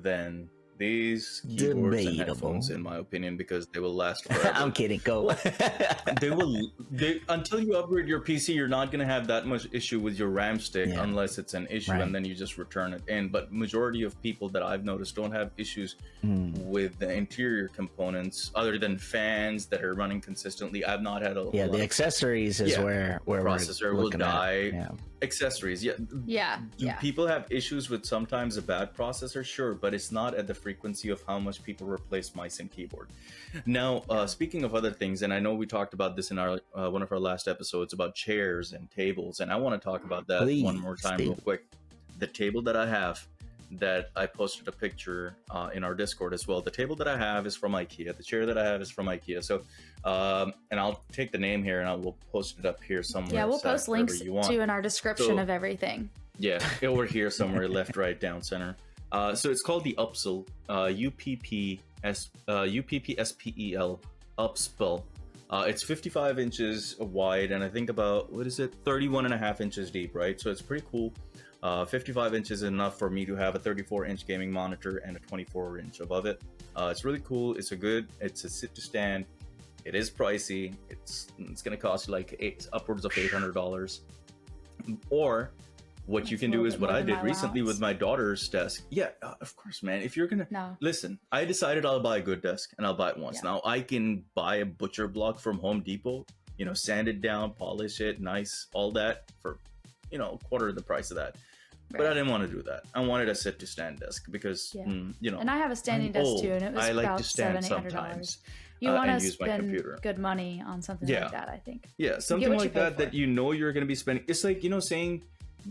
than these keyboards and headphones, in my opinion, because they will last forever. I'm kidding. Go. Until you upgrade your PC, you're not going to have that much issue with your RAM stick unless it's an issue, and then you just return it in. But majority of people that I've noticed don't have issues with the interior components, other than fans that are running consistently. I've not had a the accessories is where processor will die. Accessories, Do people have issues with sometimes a bad processor? Sure, but it's not at the frequency of how much people replace mice and keyboard. Now, speaking of other things, and I know we talked about this in our one of our last episodes about chairs and tables, and I want to talk about that one more time real quick. The table that I have, that I posted a picture in our Discord as well. The table that I have is from Ikea. The chair that I have is from Ikea. So, and I'll take the name here and I will post it up here somewhere. Yeah, we'll post links to in our description of everything. Yeah, over here somewhere, left, right, down, center. So it's called the Uppspel, UPPSPEL, Uppspel. It's 55 inches wide and I think about, 31.5 inches deep, right? So it's pretty cool. 55 inches is enough for me to have a 34-inch gaming monitor and a 24-inch above it. It's really cool. It's a sit to stand. It is pricey. It's gonna cost you like upwards of $800. Or what you can do is what I did recently with my daughter's desk. Yeah, of course, man. If you're gonna listen, I decided I'll buy a good desk and I'll buy it once. Now I can buy a butcher block from Home Depot, sand it down, polish it, nice, all that for a quarter of the price of that. Right. But I didn't want to do that. I wanted a sit to stand desk because and I have a standing desk too, and it was about $700-800. You want to spend good money on something like that, I think. Yeah, something like that you're going to be spending. It's like saying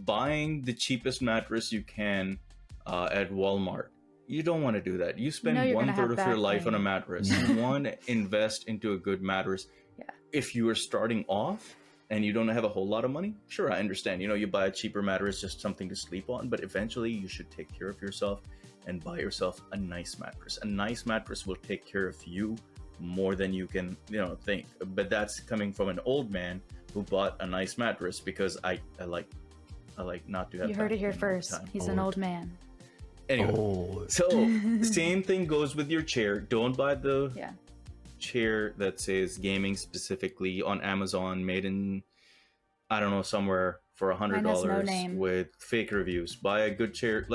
buying the cheapest mattress you can at Walmart. You don't want to do that. You spend 1/3 of your life on a mattress. You want to invest into a good mattress. Yeah. If you are starting off and you don't have a whole lot of money, sure, I understand. You buy a cheaper mattress, just something to sleep on, but eventually you should take care of yourself and buy yourself a nice mattress. A nice mattress will take care of you more than you can, think. But that's coming from an old man who bought a nice mattress because I like not to have. You heard it here first. He's an old man. Anyway, so same thing goes with your chair. Don't buy the chair that says gaming specifically on Amazon, made in somewhere for $100 with fake reviews. Buy a good chair.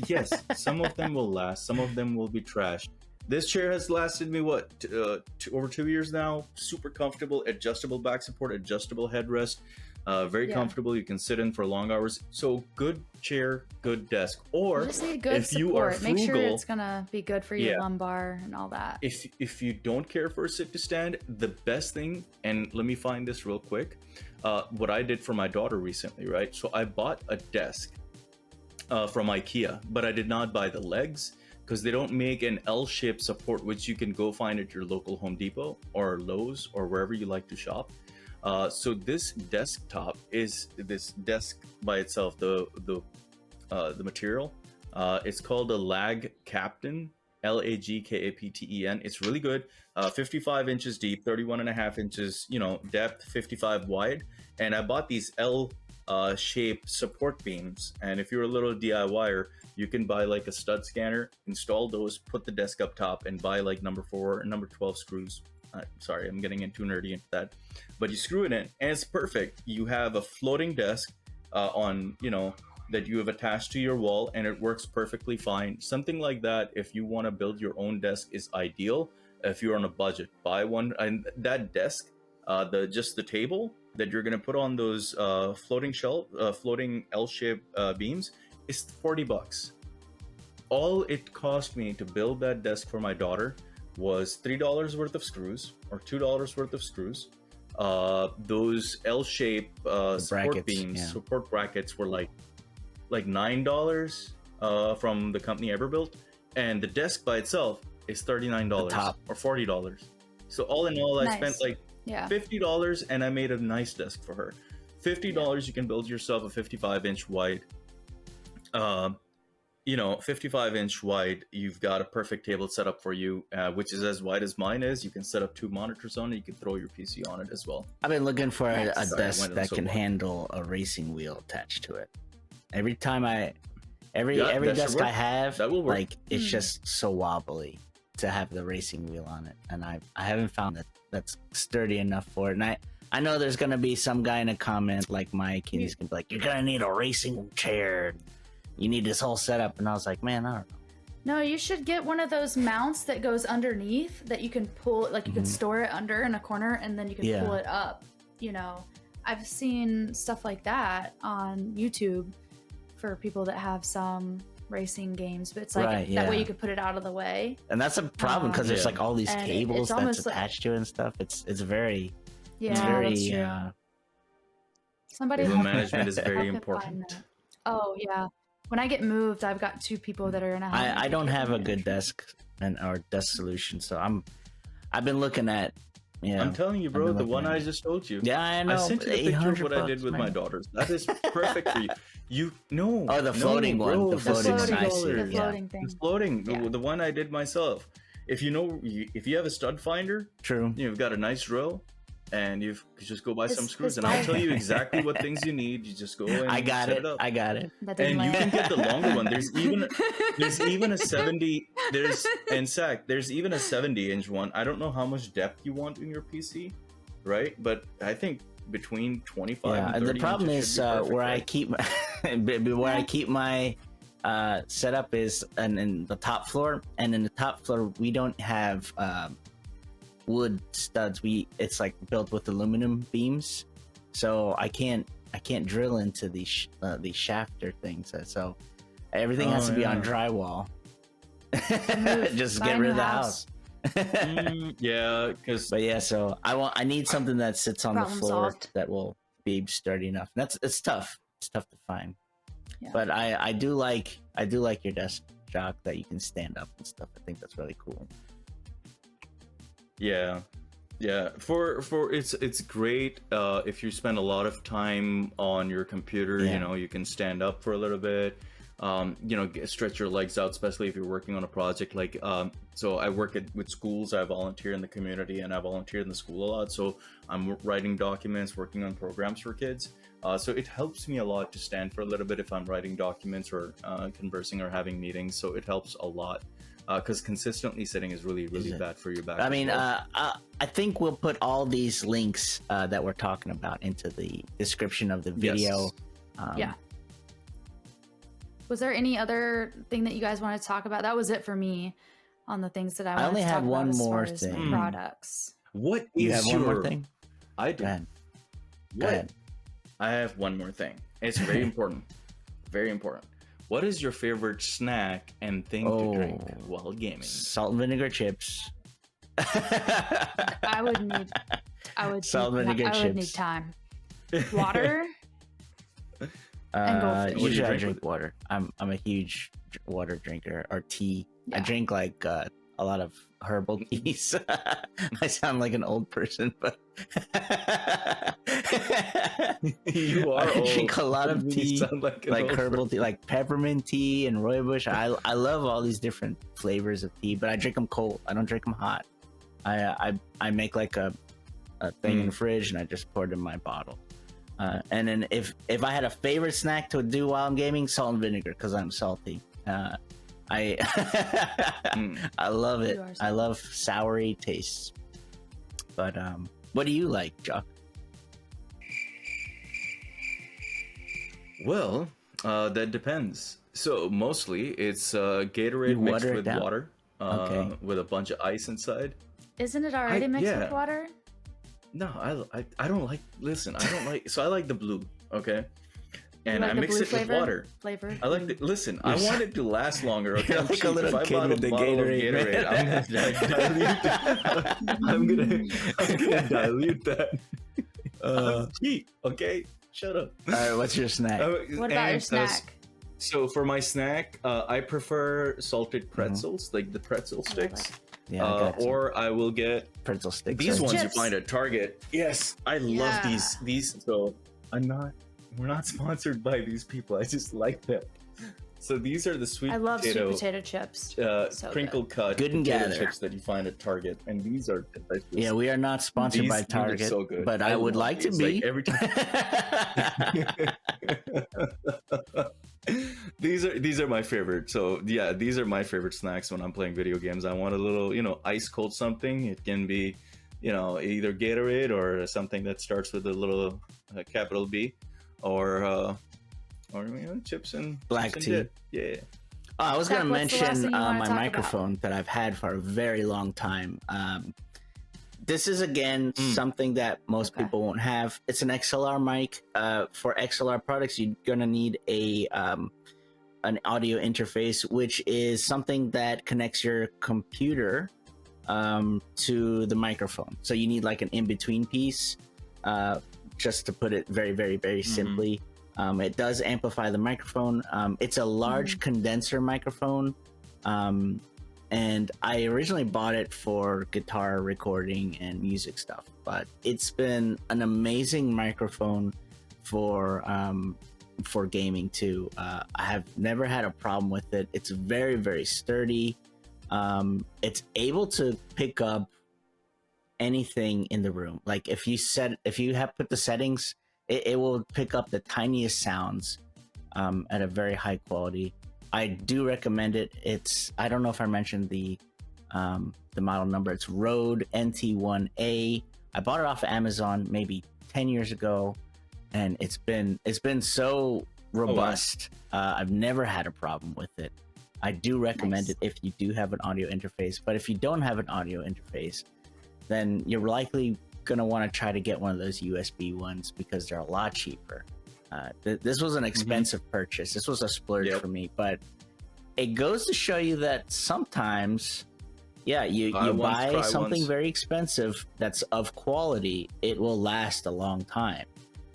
Yes, some of them will last, some of them will be trash. This chair has lasted me over 2 years now. Super comfortable, adjustable back support, adjustable headrest. Very comfortable. You can sit in for long hours. So good chair, good desk. Or you just need good if support. you are frugal, make sure it's gonna be good for your lumbar and all that. If you don't care for a sit to stand, the best thing, and let me find this real quick, what I did for my daughter recently, right? So I bought a desk from Ikea, but I did not buy the legs because they don't make an L-shaped support, which you can go find at your local Home Depot or Lowe's or wherever you like to shop. So this desktop is this desk by itself, the material. It's called a Lag Captain, Lagkapten. It's really good. 55 inches deep, 31.5 inches, depth, 55 wide. And I bought these L-shaped support beams. And if you're a little DIYer, you can buy like a stud scanner, install those, put the desk up top, and buy like number 4 and number 12 screws. Sorry, I'm getting too nerdy into that. But you screw it in, and it's perfect. You have a floating desk that you have attached to your wall, and it works perfectly fine. Something like that, if you want to build your own desk, is ideal. If you're on a budget, buy one. And that desk, just the table that you're gonna put on those floating L-shaped beams, is $40. All it cost me to build that desk for my daughter was $3 worth of screws or $2 worth of screws. Those L-shaped support beams, support brackets were like $9 from the company Everbuilt, and the desk by itself is $39 or $40. So all in all, I spent like $50, and I made a nice desk for her. $50, you can build yourself a 55-inch wide. 55-inch wide. You've got a perfect table set up for you, which is as wide as mine is. You can set up 2 monitors on it. You can throw your PC on it as well. I've been looking for a desk that can handle a racing wheel attached to it. Every time every desk I have, that will work. Like it's just so wobbly to have the racing wheel on it, and I haven't found that's sturdy enough for it. And I know there's gonna be some guy in a comment like Mike, and he's gonna be like, "You're gonna need a racing chair. You need this whole setup." And I was like, man, I don't know. No, you should get one of those mounts that goes underneath that you can pull, like you can store it under in a corner, and then you can pull it up. I've seen stuff like that on YouTube for people that have some racing games, but it's like that way you could put it out of the way. And that's a problem because there's like all these cables that's attached to it and stuff. It's very that's true. Somebody management is very important. Oh yeah. When I get moved, I've got 2 people that are gonna help. I don't have a good desk or desk solution, so I've been looking at. Yeah, I'm telling you, bro, the one I just told you. Yeah, I know. I sent you the picture of what I did with my daughters. That is perfect for you. The floating one. The floating thing. The floating, the one I did myself. If you have a stud finder, true. You've got a nice drill, and you just go buy some screws, and I'll tell you exactly what things you need. You just go and set it up. I got it. And you can get the longer one. There's even a 70. There's even a 70-inch one. I don't know how much depth you want in your PC, right? But I think between 25 and 30 the problem inches is where I keep my setup is in the top floor, and in the top floor we don't have wood studs. It's like built with aluminum beams, so I can't drill into these shafter things. So everything has to be on drywall. Just get rid of the house. So I need something that sits on the floor that will be sturdy enough. It's tough. It's tough to find. Yeah. But I do like your desk, Jalk, that you can stand up and stuff. I think that's really cool. Yeah. For it's great if you spend a lot of time on your computer. You can stand up for a little bit. Stretch your legs out, especially if you're working on a project. So I work with schools. I volunteer in the community, and I volunteer in the school a lot. So I'm writing documents, working on programs for kids. So it helps me a lot to stand for a little bit if I'm writing documents or conversing or having meetings. So it helps a lot. Because consistently sitting is really, really bad for your back. I mean, I think we'll put all these links that we're talking about into the description of the video. Yes. Was there any other thing that you guys want to talk about? That was it for me on the things that I wanted to talk about. I only have one more thing. Products. What you have one more thing? I do. Go ahead. I have one more thing. It's very important. Very important. What is your favorite snack and thing to drink while gaming? Salt and vinegar chips. I would need time. Water. Usually I drink water. I'm a huge water drinker, or tea. Yeah. I drink like a lot of herbal teas. I sound like an old person, but you are. I drink a lot of tea, like herbal tea, like peppermint tea and rooibos. I love all these different flavors of tea, but I drink them cold. I don't drink them hot. I make like a thing in the fridge and I just pour it in my bottle. And then if I had a favorite snack to do while I'm gaming, salt and vinegar, because I'm salty. I love it. I love soury tastes. But what do you like, Jalk? Well, that depends. So mostly it's Gatorade mixed with water, with a bunch of ice inside. Isn't it already mixed with water? No, I don't like. Listen, I don't like. So I like the blue. Okay. And I mix it with water. Flavor. I like the. Listen, I want it to last longer. Okay, you're like a little kid with the Gatorade. I'm gonna dilute that. Cheat. Okay, shut up. All right, what's your snack? What about your snack? So for my snack, I prefer salted pretzels, like the pretzel sticks. Yeah, or I will get pretzel sticks. These ones you find at Target. Yes, I love these. So we're not sponsored by these people. I just like them. So these are the sweet potato chips. Crinkle cut good and potato chips that you find at Target, and these are delicious. Yeah, we are not sponsored by Target, so good. But I would like to be. Like every time. These are my favorite. So yeah, these are my favorite snacks when I'm playing video games. I want a little, ice cold something. It can be, either Gatorade or something that starts with a little capital B, or chips and black tea. Dip. Yeah. Oh, I was going to mention my microphone that I've had for a very long time. This is again something that most people won't have. It's an XLR mic. For XLR products, you're gonna need an audio interface, which is something that connects your computer to the microphone. So you need like an in-between piece, just to put it very, very, very simply. It does amplify the microphone. It's a large condenser microphone. And I originally bought it for guitar recording and music stuff, but it's been an amazing microphone for gaming too. I have never had a problem with it. It's very, very sturdy. It's able to pick up anything in the room. Like if you have put the settings, it will pick up the tiniest sounds at a very high quality. I do recommend it. I don't know if I mentioned the model number. It's Rode NT1A. I bought it off of Amazon maybe 10 years ago, and it's been so robust. I've never had a problem with it. I do recommend it if you do have an audio interface. But if you don't have an audio interface, then you're likely gonna want to try to get one of those USB ones because they're a lot cheaper. This was an expensive purchase. This was a splurge for me, but it goes to show you that sometimes, you buy something very expensive that's of quality, it will last a long time.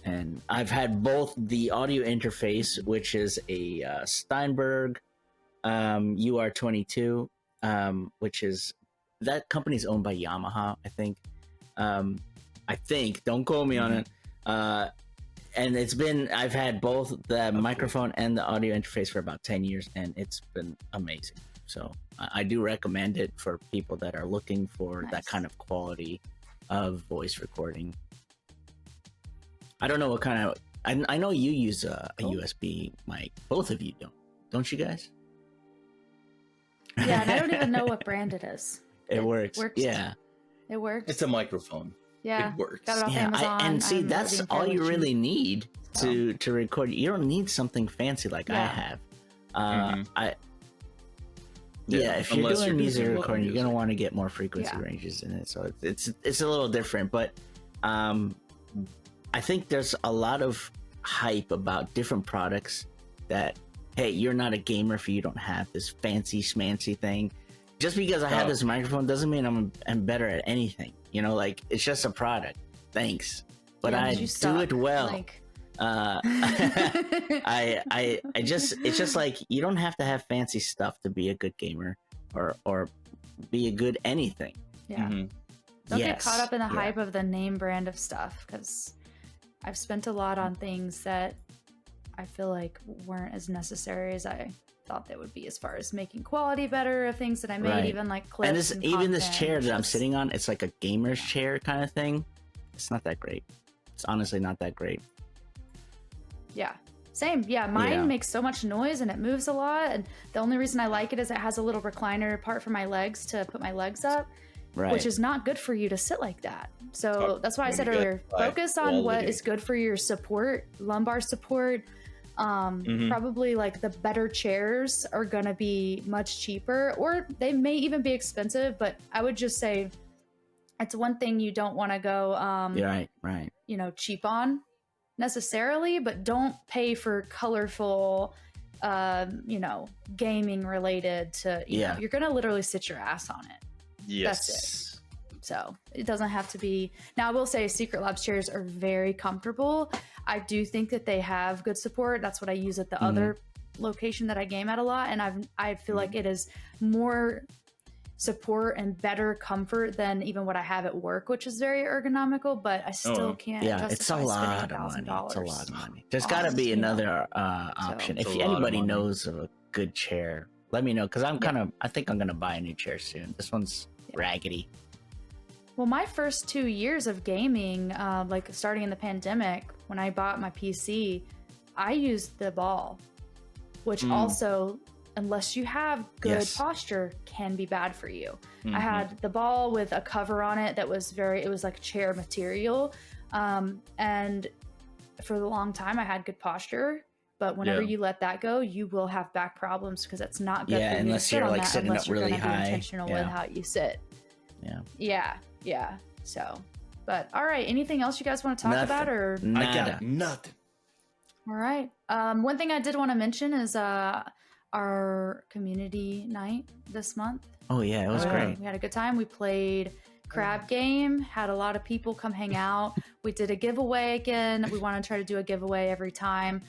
And I've had both the audio interface, which is a Steinberg UR22, which is, that company's owned by Yamaha, I think. Don't quote me on it. And I've had both the microphone and the audio interface for about 10 years, and it's been amazing. So I do recommend it for people that are looking for that kind of quality of voice recording. I don't know what kind of, I know you use a USB mic. Both of you don't you guys? Yeah, and I don't even know what brand it is. It works. Yeah. It works. It's a microphone. Yeah, it works. Got it off Amazon. And see, that's all you really need to record. You don't need something fancy like I have. If you're doing music recording, you're gonna want to get more frequency ranges in it. So it's a little different, but I think there's a lot of hype about different products that, hey, you're not a gamer if you don't have this fancy schmancy thing. Just because I have this microphone doesn't mean I'm better at anything. You know, like, it's just a product. Thanks. But I do it well. Like... it's just like, you don't have to have fancy stuff to be a good gamer or be a good anything. Yeah. Don't get caught up in the hype of the name brand of stuff, because I've spent a lot on things that I feel like weren't as necessary as I thought they would be, as far as making quality better of things that I made, even like clips. And even this chair that I'm sitting on, it's like a gamer's chair kind of thing. It's not that great. It's honestly not that great. Yeah, same. Yeah, mine makes so much noise and it moves a lot. And the only reason I like it is it has a little recliner part for my legs to put my legs up, which is not good for you to sit like that. So that's why I said earlier, focus on what is good for your support, lumbar support. Probably like the better chairs are going to be much cheaper, or they may even be expensive, but I would just say it's one thing you don't want to go, you know, cheap on necessarily, but don't pay for colorful, you know, gaming related to, you know, you're going to literally sit your ass on it. Yes. That's it. So it doesn't have to be. Now I will say Secret Labs chairs are very comfortable. I do think that they have good support. That's what I use at the other location that I game at a lot. And I feel like it is more support and better comfort than even what I have at work, which is very ergonomical, but I still can't justify it's a lot of money. It's a lot of money. There's got to be another option. If anybody knows of a good chair, let me know, because I think I'm going to buy a new chair soon. This one's raggedy. Well, my first 2 years of gaming, like starting in the pandemic, when I bought my PC, I used the ball, which also, unless you have good posture, can be bad for you. I had the ball with a cover on it that was it was like chair material. And for a long time, I had good posture. But whenever you let that go, you will have back problems, because it's not good for you to sit on that unless you're going to be intentional with how you sit. Yeah. So, but all right. Anything else you guys want to talk about, or? I got nothing. All right. One thing I did want to mention is our community night this month. Oh yeah, it was great. We had a good time. We played crab game. Had a lot of people come hang out. We did a giveaway again. We want to try to do a giveaway every time.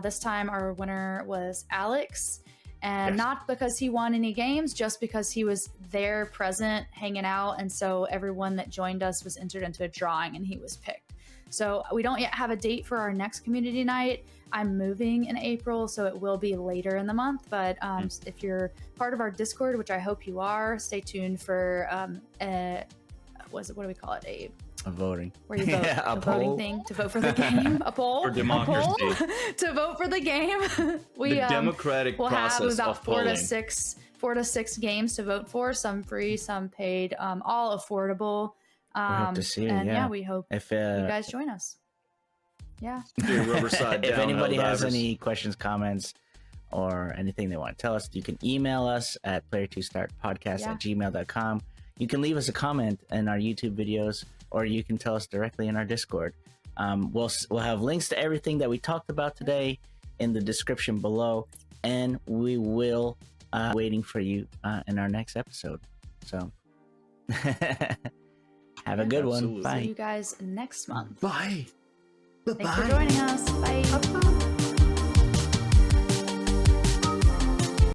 This time our winner was Alex. And not because he won any games, just because he was there present, hanging out. And so everyone that joined us was entered into a drawing and he was picked. So we don't yet have a date for our next community night. I'm moving in April, so it will be later in the month. But if you're part of our Discord, which I hope you are, stay tuned for, what do we call it? A voting. Where you vote. A voting thing to vote for the game. A poll. For democracy. A poll to vote for the game. The democratic process have about of polling. 4 to 6 games to vote for. Some free, some paid. All affordable. We hope to see you. And we hope you guys join us. Yeah. Riverside if anybody has any questions, comments, or anything they want to tell us, you can email us at Playertwostartpodcast@gmail.com. You can leave us a comment in our YouTube videos, or you can tell us directly in our Discord. We'll have links to everything that we talked about today in the description below, and we will waiting for you in our next episode. So have a good one. Bye. See you guys next month. Bye. Thanks for joining us. Bye.